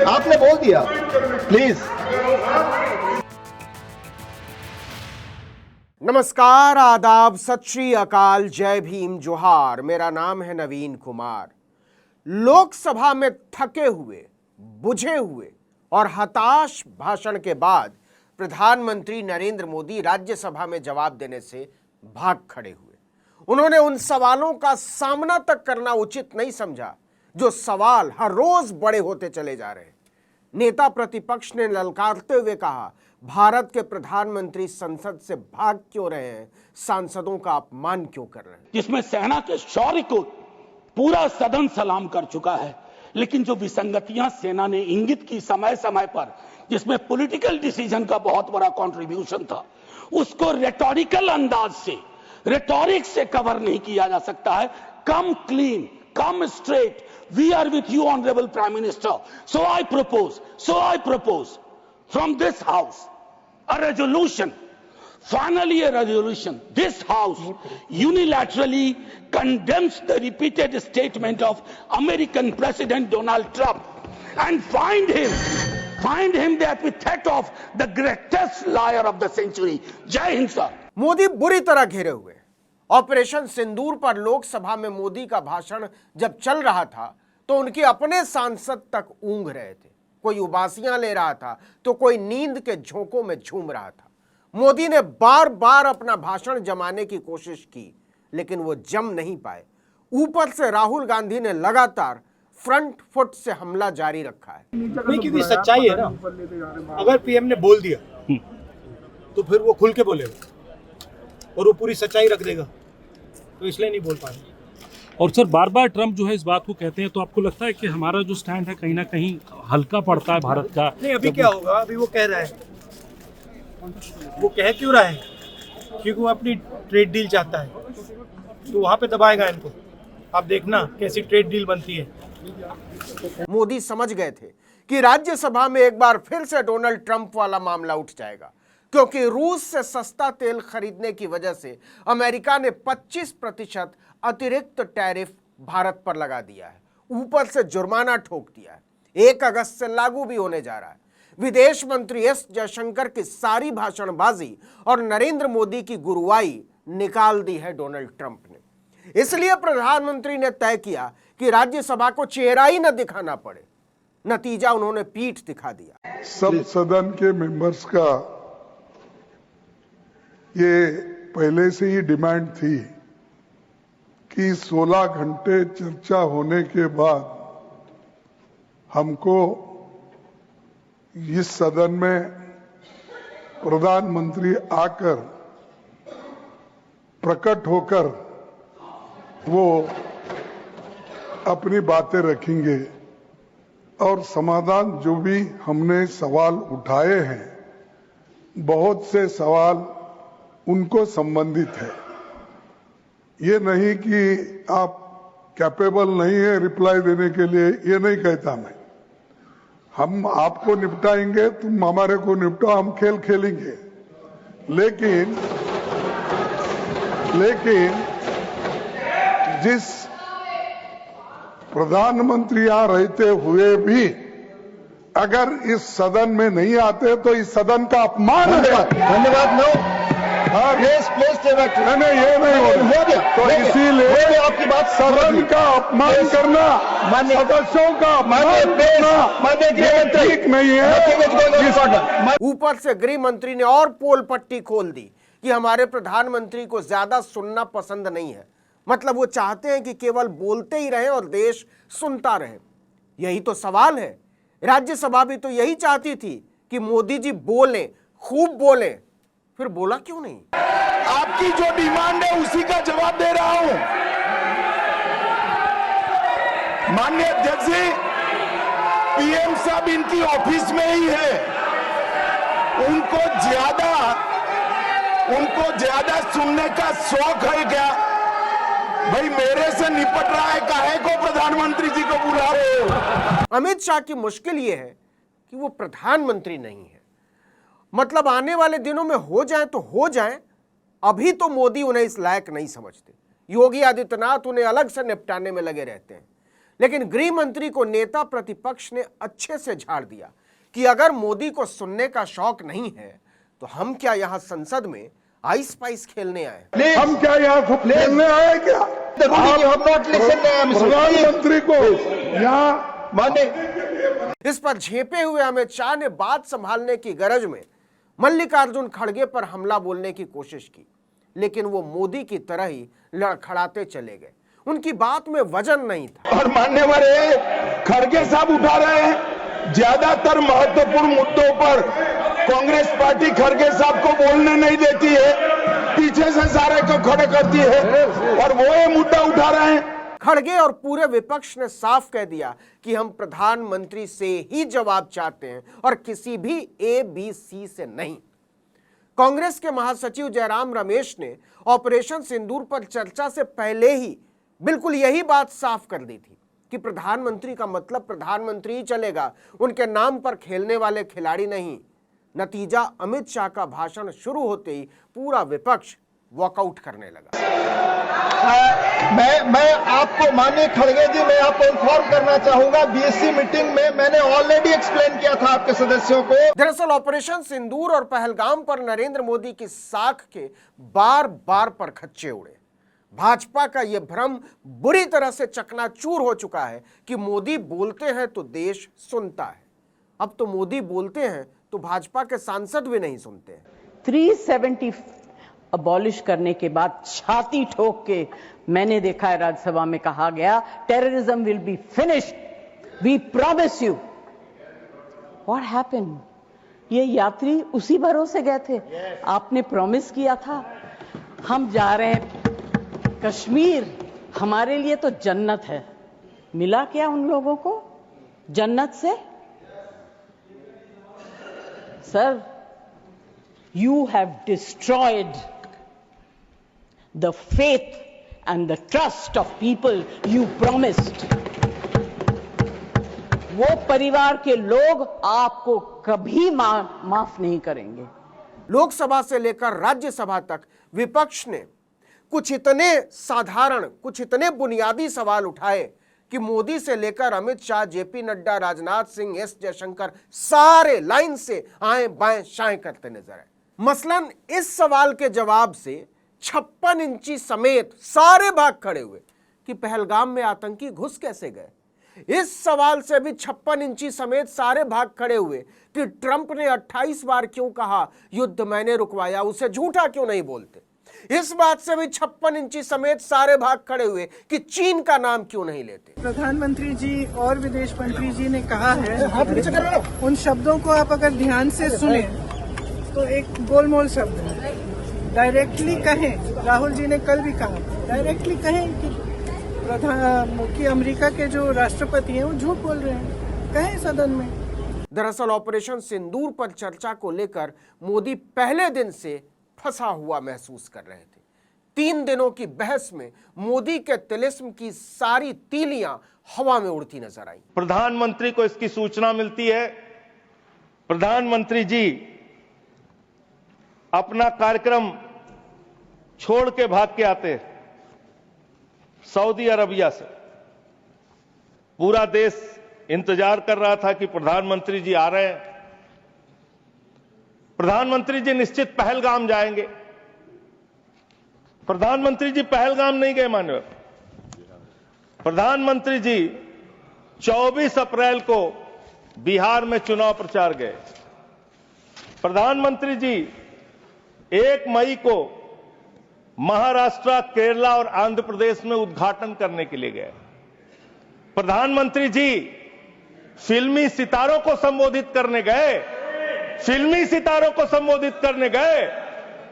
आपने बोल दिया, प्लीज। नमस्कार, आदाब, सत श्री अकाल, जय भीम, जोहार। मेरा नाम है नवीन कुमार। लोकसभा में थके हुए, बुझे हुए और हताश भाषण के बाद प्रधानमंत्री नरेंद्र मोदी राज्यसभा में जवाब देने से भाग खड़े हुए। उन्होंने उन सवालों का सामना तक करना उचित नहीं समझा जो सवाल हर रोज बड़े होते चले जा रहे हैं। नेता प्रतिपक्ष ने ललकारते हुए कहा, भारत के प्रधानमंत्री संसद से भाग क्यों रहे हैं, सांसदों का अपमान क्यों कर रहे हैं। जिसमें सेना के शौर्य को पूरा सदन सलाम कर चुका है, लेकिन जो विसंगतियां सेना ने इंगित की समय समय पर, जिसमें पॉलिटिकल डिसीजन का बहुत बड़ा कंट्रीब्यूशन था, उसको रेटोरिकल अंदाज से, रेटोरिक से कवर नहीं किया जा सकता है। Come clean, come straight, we are with you honourable prime minister, so I propose from this house a resolution, finally a resolution. This house unilaterally condemns the repeated statement of American President Donald Trump and find him the epithet of the greatest liar of the century. Jai Hind sir. Modi बुरी तरह घेरे हुए। Operation सिंदूर पर लोकसभा में मोदी का भाषण जब चल रहा था तो उनके अपने सांसद तक ऊंघ रहे थे। कोई उबासियां ले रहा था तो कोई नींद के झोंकों में झूम रहा था। मोदी ने बार बार अपना भाषण जमाने की कोशिश की, लेकिन वो जम नहीं पाए। ऊपर से राहुल गांधी ने लगातार फ्रंट फुट से हमला जारी रखा है। नहीं, क्योंकि सच्चाई है ना, अगर पीएम ने बोल दिया तो फिर वो खुल के बोलेगा और वो पूरी सच्चाई रख देगा, तो इसलिए नहीं बोल पाएंगे। और सर, बार बार ट्रम्प जो है इस बात को कहते हैं, तो आपको लगता है कि हमारा जो स्टैंड है कहीं ना कहीं हल्का पड़ता है भारत का? नहीं, अभी क्या होगा, अभी वो कह रहा है, वो कह क्यों रहा है? क्योंकि वो अपनी ट्रेड डील चाहता है, तो वहां पे दबाएगा इनको। आप देखना कैसी ट्रेड डील बनती है। मोदी समझ गए थे कि राज्यसभा में एक बार फिर से डोनाल्ड ट्रंप वाला मामला उठ जाएगा, क्योंकि रूस से सस्ता तेल खरीदने की वजह से अमेरिका ने 25% अतिरिक्त टैरिफ भारत पर लगा दिया है। ऊपर से जुर्माना ठोक दिया है। 1 अगस्त से लागू भी होने जा रहा है। विदेश मंत्री एस जयशंकर की सारी भाषणबाजी और नरेंद्र मोदी की गुरुवाई निकाल दी है डोनाल्ड ट्रंप ने। इसलिए प्रधानमंत्री ने तय किया कि राज्यसभा को चेहरा ही न दिखाना पड़े। नतीजा, उन्होंने पीठ दिखा दिया। सब सदन के मेंबर्स का ये पहले से ही डिमांड थी कि 16 घंटे चर्चा होने के बाद हमको इस सदन में प्रधानमंत्री आकर प्रकट होकर वो अपनी बातें रखेंगे और समाधान, जो भी हमने सवाल उठाए हैं, बहुत से सवाल उनको संबंधित है। ये नहीं कि आप कैपेबल नहीं है रिप्लाई देने के लिए, ये नहीं कहता मैं। हम आपको निपटाएंगे, तुम हमारे को निपटाओ, हम खेल खेलेंगे। लेकिन जिस प्रधानमंत्री यहां रहते हुए भी अगर इस सदन में नहीं आते तो इस सदन का अपमान है। धन्यवाद। नो, नहीं, ये नहीं हो गया। तो इसीलिए आपकी बात, सदन का अपमान करना, सदस्यों का अपमान करना ठीक नहीं है। ऊपर से गृह मंत्री ने और पोल पट्टी खोल दी कि हमारे प्रधानमंत्री को ज्यादा सुनना पसंद नहीं है। मतलब वो चाहते हैं कि केवल बोलते ही रहें और देश सुनता रहे। यही तो सवाल है। राज्यसभा भी तो यही चाहती थी कि मोदी जी बोलें, खूब बोलें। फिर बोला क्यों नहीं? आपकी जो डिमांड है उसी का जवाब दे रहा हूं। माननीय अध्यक्ष जी, पीएम साहब इनकी ऑफिस में ही है। उनको ज्यादा सुनने का शौक है क्या? भाई मेरे से निपट रहा है, काहे को प्रधानमंत्री जी को बुला रहे हो? अमित शाह की मुश्किल यह है कि वो प्रधानमंत्री नहीं है। मतलब आने वाले दिनों में हो जाए तो हो जाए, अभी तो मोदी उन्हें इस लायक नहीं समझते। योगी आदित्यनाथ उन्हें अलग से निपटाने में लगे रहते हैं। लेकिन गृह मंत्री को नेता प्रतिपक्ष ने अच्छे से झाड़ दिया कि अगर मोदी को सुनने का शौक नहीं है तो हम क्या यहां संसद में आइस पाइस खेलने आए? हम क्या यहाँ खेलने आए क्या? प्रधानमंत्री को यहाँ माननीय इस पर झेपे हुए अमित शाह ने बात संभालने की गरज में मल्लिकार्जुन खड़गे पर हमला बोलने की कोशिश की, लेकिन वो मोदी की तरह ही लड़खड़ाते चले गए। उनकी बात में वजन नहीं था। और मान्यवर खड़गे साहब उठा रहे हैं ज्यादातर महत्वपूर्ण मुद्दों पर कांग्रेस पार्टी खड़गे साहब को बोलने नहीं देती है, पीछे से सारे को खड़े करती है और वो ये मुद्दा उठा रहे हैं। खड़गे और पूरे विपक्ष ने साफ कह दिया कि हम प्रधानमंत्री से ही जवाब चाहते हैं और किसी भी ABC से नहीं। कांग्रेस के महासचिव जयराम रमेश ने ऑपरेशन सिंदूर पर चर्चा से पहले ही बिल्कुल यही बात साफ कर दी थी कि प्रधानमंत्री का मतलब प्रधानमंत्री ही चलेगा, उनके नाम पर खेलने वाले खिलाड़ी नहीं। नतीजा अमित शाह का भाषण शुरू होते ही पूरा विपक्ष वॉकआउट करने लगा। मैं आपको माननीय खड़गे जी, मैं आपको इन्फॉर्म करना चाहूंगा, BSC मीटिंग में मैंने ऑलरेडी एक्सप्लेन किया था आपके सदस्यों को। दरअसल ऑपरेशन सिंदूर और पहलगाम पर नरेंद्र मोदी की साख के बार बार पर खच्चे उड़े। भाजपा का यह भ्रम बुरी तरह से चकनाचूर हो चुका है कि मोदी बोलते हैं तो देश सुनता है। अब तो मोदी बोलते हैं तो भाजपा के सांसद भी नहीं सुनते हैं। 370 अबॉलिश करने के बाद छाती ठोक के मैंने देखा है राज्यसभा में कहा गया terrorism will be finished, we promise you. What happened? ये यात्री उसी भरोसे गए थे, आपने प्रॉमिस किया था। हम जा रहे हैं कश्मीर, हमारे लिए तो जन्नत है। मिला क्या उन लोगों को जन्नत से? Sir, you have destroyed the faith and the trust of people you promised. वो परिवार के लोग आपको कभी माफ नहीं करेंगे। लोकसभा से लेकर राज्यसभा तक विपक्ष ने कुछ इतने साधारण, कुछ इतने बुनियादी सवाल उठाए कि मोदी से लेकर अमित शाह, JP नड्डा, राजनाथ सिंह, S जयशंकर सारे लाइन से आए बाएं शाएं करते नजर आए। मसलन इस सवाल के जवाब से 56 इंची समेत सारे भाग खड़े हुए कि पहलगाम में आतंकी घुस कैसे गए। इस सवाल से भी 56 इंची समेत सारे भाग खड़े हुए कि ट्रंप ने 28 बार क्यों कहा युद्ध मैंने रुकवाया, उसे झूठा क्यों नहीं बोलते। इस बात से भी 56 इंची समेत सारे भाग खड़े हुए कि चीन का नाम क्यों नहीं लेते। प्रधानमंत्री जी और विदेश मंत्री जी ने कहा है, उन शब्दों को आप अगर ध्यान से सुने तो एक गोलमोल शब्द है। डायरेक्टली कहें, राहुल जी ने कल भी कहा, डायरेक्टली कहें कि अमेरिका के जो राष्ट्रपति हैं वो झूठ बोल रहे हैं, कहें सदन में। दरअसल ऑपरेशन सिंदूर पर चर्चा को लेकर मोदी पहले दिन से फंसा हुआ महसूस कर रहे थे। 3 दिनों की बहस में मोदी के तिलिस्म की सारी तीलियां हवा में उड़ती नजर आई। प्रधानमंत्री को इसकी सूचना मिलती है, प्रधानमंत्री जी अपना कार्यक्रम छोड़ के भाग के आते सऊदी अरबिया से। पूरा देश इंतजार कर रहा था कि प्रधानमंत्री जी आ रहे हैं। प्रधानमंत्री जी निश्चित पहलगाम जाएंगे। प्रधानमंत्री जी पहलगाम नहीं गए मान्यवर। प्रधानमंत्री जी 24 अप्रैल को बिहार में चुनाव प्रचार गए। प्रधानमंत्री जी 1 मई को महाराष्ट्र, केरला और आंध्र प्रदेश में उद्घाटन करने के लिए गए। प्रधानमंत्री जी फिल्मी सितारों को संबोधित करने गए, फिल्मी सितारों को संबोधित करने गए,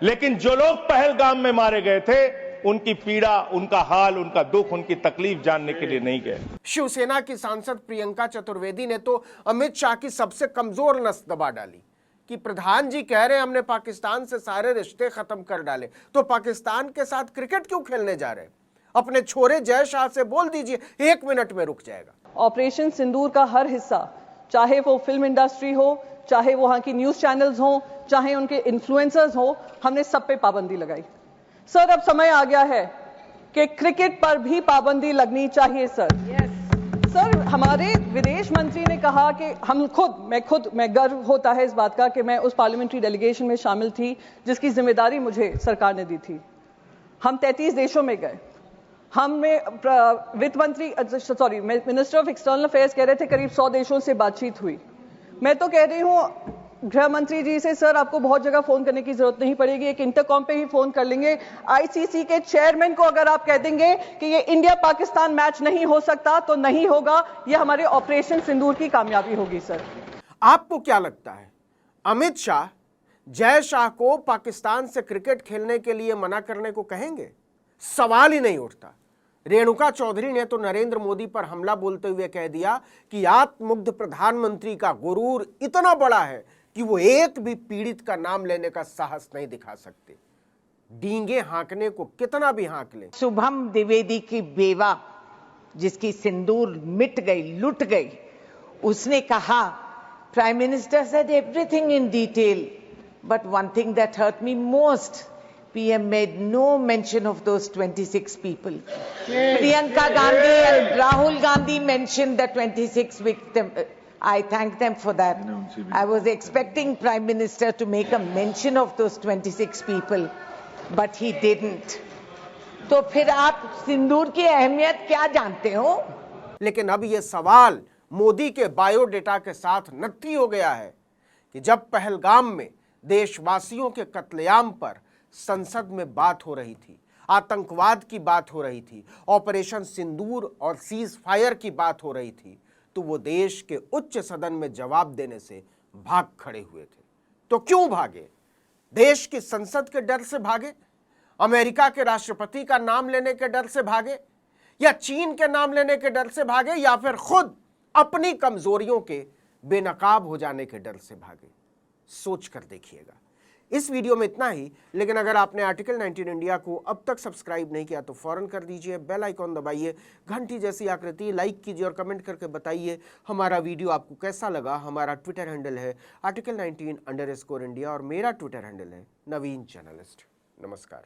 लेकिन जो लोग पहलगाम में मारे गए थे उनकी पीड़ा, उनका हाल, उनका दुख, उनकी तकलीफ जानने के लिए नहीं गए। शिवसेना की सांसद प्रियंका चतुर्वेदी ने तो अमित शाह की सबसे कमजोर नस दबा डाली कि प्रधान जी कह रहे हैं हमने पाकिस्तान से सारे रिश्ते खत्म कर डाले, तो पाकिस्तान के साथ क्रिकेट क्यों खेलने जा रहे हैं? अपने छोरे जय शाह से बोल दीजिए, 1 मिनट में रुक जाएगा। ऑपरेशन सिंदूर का हर हिस्सा, चाहे वो फिल्म इंडस्ट्री हो, चाहे वहां की न्यूज चैनल्स हो, चाहे उनके इन्फ्लुएंसर्स हो, हमने सब पे पाबंदी लगाई। सर, अब समय आ गया है कि क्रिकेट पर भी पाबंदी लगनी चाहिए सर। सर हमारे विदेश मंत्री ने कहा कि मैं गर्व होता है इस बात का कि मैं उस पार्लियामेंट्री डेलीगेशन में शामिल थी जिसकी जिम्मेदारी मुझे सरकार ने दी थी। हम 33 देशों में गए। वित्त मंत्री मिनिस्टर ऑफ एक्सटर्नल अफेयर्स कह रहे थे करीब 100 देशों से बातचीत हुई। मैं तो कह रही हूँ गृह मंत्री जी से, सर आपको बहुत जगह फोन करने की जरूरत नहीं पड़ेगी, एक इंटरकॉम पे ही फोन कर लेंगे। आईसीसी के चेयरमैन को अगर आप कह देंगे कि ये इंडिया पाकिस्तान मैच नहीं हो सकता तो नहीं होगा, ये हमारे ऑपरेशन सिंदूर की कामयाबी होगी। सर आपको क्या लगता है अमित शाह जय शाह को पाकिस्तान से क्रिकेट खेलने के लिए मना करने को कहेंगे? सवाल ही नहीं उठता। रेणुका चौधरी ने तो नरेंद्र मोदी पर हमला बोलते हुए कह दिया कि आत्ममुग्ध प्रधानमंत्री का गुरूर इतना बड़ा है कि वो एक भी पीड़ित का नाम लेने का साहस नहीं दिखा सकते। डींगे हाँकने को कितना भी हाँक ले। शुभम द्विवेदी की बेवा जिसकी सिंदूर मिट गई, लुट गई, उसने कहा prime minister said everything in detail but one thing that hurt me most, PM made no mention of those 26 people. Priyanka Gandhi and Rahul Gandhi mentioned the 26 victims. I thank them for that. I was expecting Prime Minister to make a mention of those 26 people, but he didn't. तो फिर आप सिंदूर की अहमियत क्या जानते हो? लेकिन अब यह सवाल मोदी के बायोडेटा के साथ नत्थी हो गया है कि जब पहलगाम में देशवासियों के कत्लेआम पर संसद में बात हो रही थी, आतंकवाद की बात हो रही थी, ऑपरेशन सिंदूर और सीज फायर की बात हो रही थी, तो वो देश के उच्च सदन में जवाब देने से भाग खड़े हुए थे। तो क्यों भागे? देश की संसद के डर से भागे, अमेरिका के राष्ट्रपति का नाम लेने के डर से भागे, या चीन के नाम लेने के डर से भागे, या फिर खुद अपनी कमजोरियों के बेनकाब हो जाने के डर से भागे? सोच कर देखिएगा। इस वीडियो में इतना ही, लेकिन अगर आपने आर्टिकल 19 इंडिया को अब तक सब्सक्राइब नहीं किया तो फौरन कर दीजिए, बेल आइकॉन दबाइए, घंटी जैसी आकृति लाइक कीजिए और कमेंट करके बताइए हमारा वीडियो आपको कैसा लगा। हमारा ट्विटर हैंडल है article19_India और मेरा ट्विटर हैंडल है नवीन जर्नलिस्ट। नमस्कार।